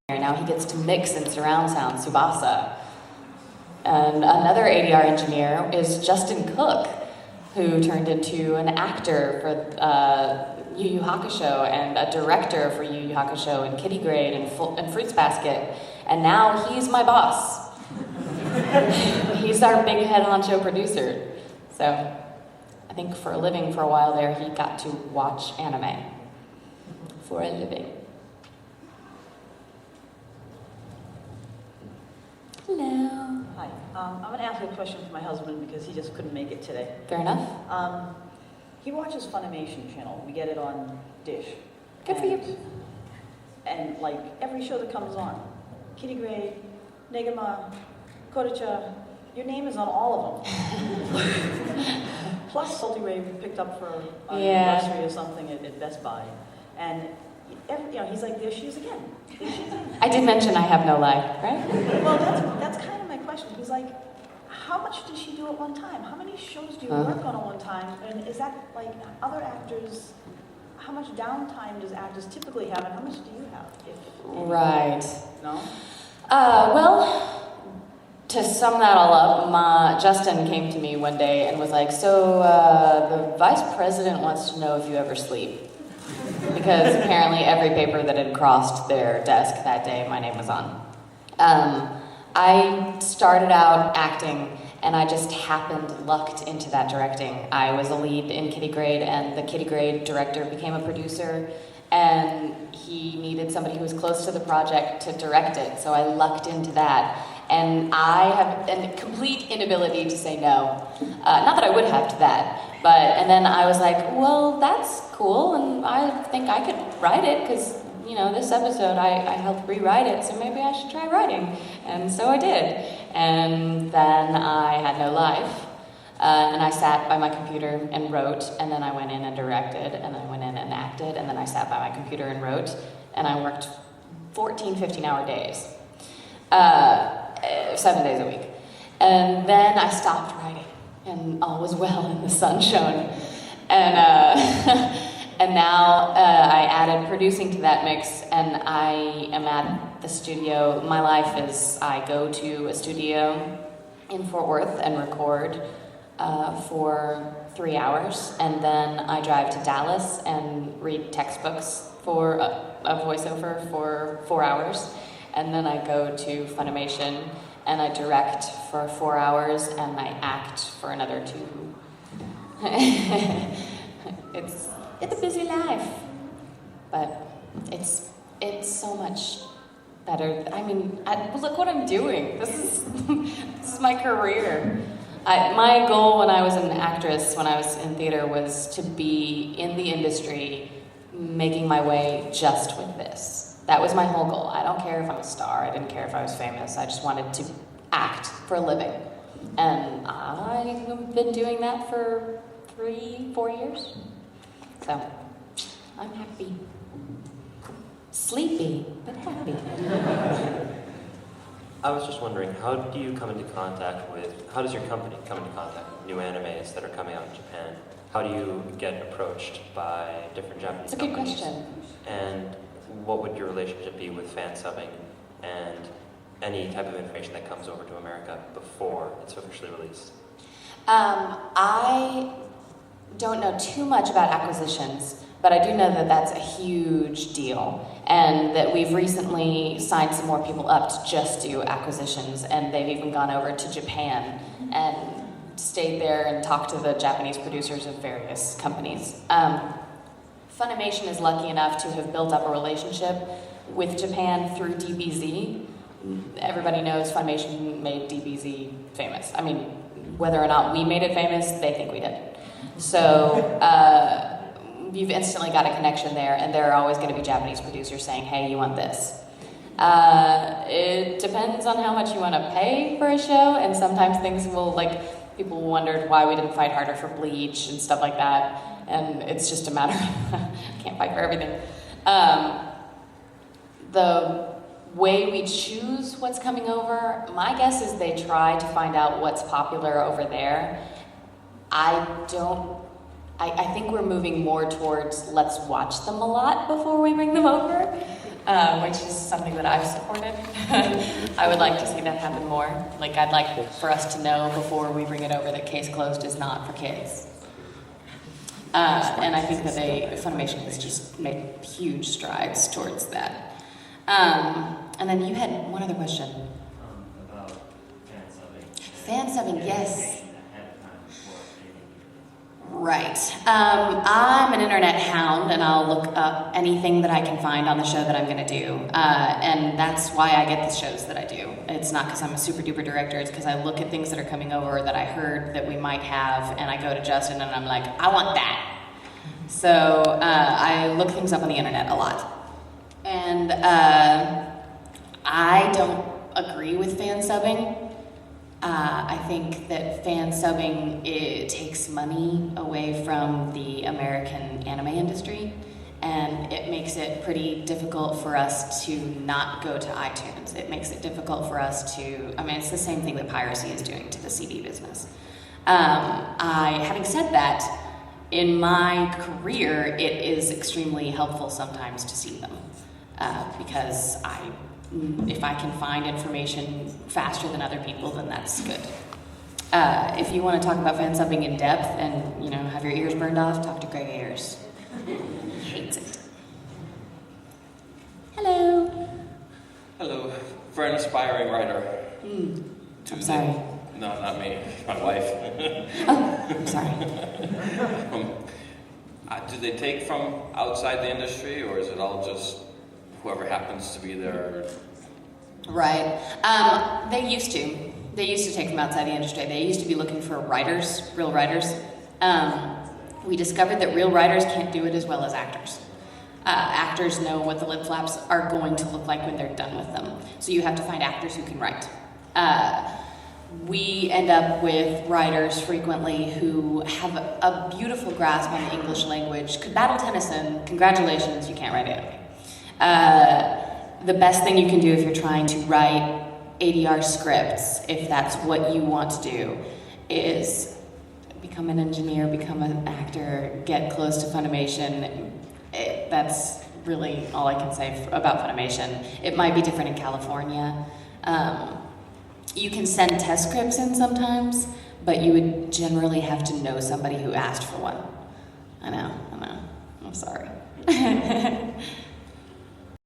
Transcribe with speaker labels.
Speaker 1: Now he gets to mix in surround sound, Tsubasa. And another ADR engineer is Justin Cook, who turned into an actor for Yu Yu Hakusho and a director for Yu Yu Hakusho and Kitty Grade and Fruits Basket. And now he's my boss. He's our big head honcho producer. So I think for a living for a while there, he got to watch anime for a living. Hello.
Speaker 2: Hi. I'm going to ask a question for my husband because he just couldn't make it today.
Speaker 1: Fair enough.
Speaker 2: He watches Funimation channel. We get it on Dish.
Speaker 1: Good for you.
Speaker 2: And like every show that comes on, Kitty Grade, Negama, Kodacha, your name is on all of them. Plus Salty Ray we picked up for an anniversary or something at Best Buy. And he's like, there she is again. There she is again.
Speaker 1: I did mention I have no life, right?
Speaker 2: Well, that's kind of my question. He's like, how much does she do at one time? How many shows do you work on at one time? And is that like other actors? How much downtime does actors typically have, and how much do you have?
Speaker 1: Right.
Speaker 2: No.
Speaker 1: Well, to sum that all up, Justin came to me one day and was like, so the vice president wants to know if you ever sleep. Because apparently every paper that had crossed their desk that day, my name was on. I started out acting, and I just lucked into that directing. I was a lead in Kitty Grade, and the Kitty Grade director became a producer, and he needed somebody who was close to the project to direct it, so I lucked into that. And I have a complete inability to say no. Not that I would have to that, and then I was like, well, that's cool, and I think I could write it, because, this episode, I helped rewrite it, so maybe I should try writing. And so I did. And then I had no life, and I sat by my computer and wrote, and then I went in and directed, and I went in and acted, and then I sat by my computer and wrote, and I worked 14, 15-hour days. 7 days a week. And then I stopped writing, and all was well, and the sun shone. And now I added producing to that mix, and I am at the studio. My life is I go to a studio in Fort Worth and record for 3 hours, and then I drive to Dallas and read textbooks for a voiceover for 4 hours, and then I go to Funimation and I direct for 4 hours, and I act for another 2. It's a busy life, but it's so much better. I mean, look what I'm doing. This is my career. My goal when I was an actress, when I was in theater, was to be in the industry, making my way just with this. That was my whole goal. I don't care if I'm a star. I didn't care if I was famous. I just wanted to act for a living. And I've been doing that for 3-4 years. So, I'm happy. Sleepy, but happy.
Speaker 3: I was just wondering, how does your company come into contact with new animes that are coming out in Japan? How do you get approached by different Japanese companies?
Speaker 1: That's a good question.
Speaker 3: And what would your relationship be with fan subbing and any type of information that comes over to America before it's officially released?
Speaker 1: I don't know too much about acquisitions, but I do know that that's a huge deal, and that we've recently signed some more people up to just do acquisitions, and they've even gone over to Japan and stayed there and talked to the Japanese producers of various companies. Funimation is lucky enough to have built up a relationship with Japan through DBZ. Everybody knows Funimation made DBZ famous. I mean, whether or not we made it famous, they think we did. So you've instantly got a connection there, and there are always going to be Japanese producers saying, hey, you want this. It depends on how much you want to pay for a show, and sometimes things will, people wondered why we didn't fight harder for Bleach and stuff like that, and it's just a matter of, can't fight for everything. The way we choose what's coming over, my guess is they try to find out what's popular over there. I think we're moving more towards let's watch them a lot before we bring them over. which is something that I've supported. I would like to see that happen more. Like, I'd like for us to know before we bring it over that Case Closed is not for kids. And I think that Funimation has just made huge strides towards that. And then you had one other question.
Speaker 3: About fan subbing.
Speaker 1: Fan subbing, yes. Right. I'm an internet hound, and I'll look up anything that I can find on the show that I'm going to do. And that's why I get the shows that I do. It's not because I'm a super duper director. It's because I look at things that are coming over that I heard that we might have, and I go to Justin and I'm like, I want that. So I look things up on the internet a lot. And I don't agree with fan subbing. I think that fan subbing, it takes money away from the American anime industry, and it makes it pretty difficult for us to not go to iTunes. It makes it difficult for us to, I mean, it's the same thing that piracy is doing to the CD business. Having said that, in my career, it is extremely helpful sometimes to see them, because if I can find information faster than other people, then that's good. If you want to talk about fan subbing in depth and, you know, have your ears burned off, talk to Greg Ayers. He hates it. Hello.
Speaker 4: Hello. For an aspiring writer.
Speaker 1: I'm sorry.
Speaker 4: No, not me. My wife.
Speaker 1: Oh, I'm sorry.
Speaker 4: Do they take from outside the industry, or is it all just whoever happens to be there?
Speaker 1: Right. They used to. They used to take from outside the industry. They used to be looking for writers, real writers. We discovered that real writers can't do it as well as actors. Actors know what the lip flaps are going to look like when they're done with them. So you have to find actors who can write. We end up with writers frequently who have a beautiful grasp on the English language. Could battle Tennyson, congratulations, you can't write anime. The best thing you can do if you're trying to write ADR scripts, if that's what you want to do, is become an engineer, become an actor, get close to Funimation. That's really all I can say about Funimation. It might be different in California. You can send test scripts in sometimes, but you would generally have to know somebody who asked for one. I know, I'm sorry.